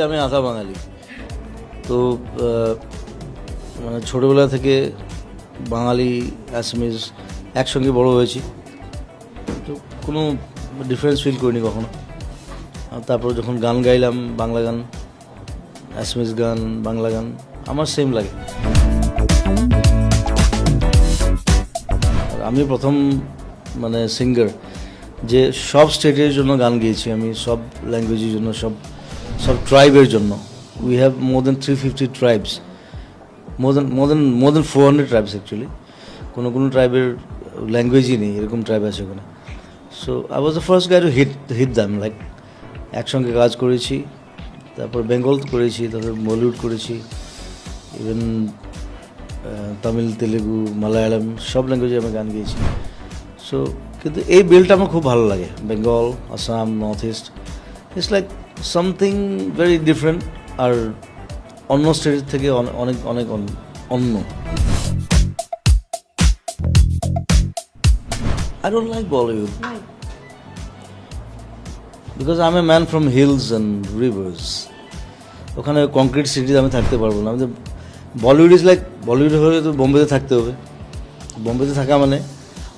আমি আধা বাঙালি তো মানে ছোটোবেলা থেকে বাঙালি অ্যাসামিজ একসঙ্গে বড় হয়েছি, তো কোনো ডিফারেন্স ফিল করিনি কখনো। আর তারপর যখন গান গাইলাম, বাংলা গান, অ্যাসামিজ গান, বাংলা গান, আমার সেম লাগে। আর আমি প্রথম মানে সিঙ্গার যে সব স্টেটের জন্য গান গেয়েছি, আমি সব ল্যাঙ্গুয়েজের জন্য, সব ট্রাইবের জন্য। We have more than 350 tribes, more than 400 tribes actually. কোনো ট্রাইবের ল্যাঙ্গুয়েজই নেই, এরকম ট্রাইব আছে ওখানে। So I was the first guy to hit them, like একসঙ্গে কাজ করেছি, তারপর বেঙ্গল করেছি, তারপর বলিউড করেছি, ইভেন তামিল, তেলেগু, মালায়ালাম সব ল্যাঙ্গুয়েজে আমি গান গেয়েছি। সো কিন্তু এই বেলটা আমার খুব ভালো লাগে, Bengal, Assam, north east, it's like something very different, আর অন্য স্টেটের থেকে অনেক অনেক অন্য। I don't like Bollywood. Why? Because I'm a man from hills and rivers. ওখানে কংক্রিট সিটিতে আমি থাকতে পারবো না। বলিউড ইজ লাইক, বলিউড হলে তো বোম্বেতে থাকতে হবে। বোম্বেতে থাকা মানে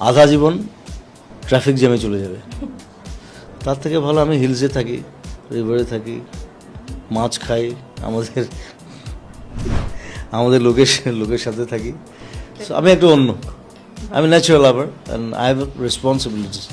আধা জীবন ট্রাফিক জ্যামে চলে যাবে। তার থেকে ভালো আমি হিলসে থাকি, রিভারে থাকি, মাছ খাই, আমাদের লোকের সাথে থাকি। So, আমি একটু অন্য, আমি natural lover and I have responsibilities.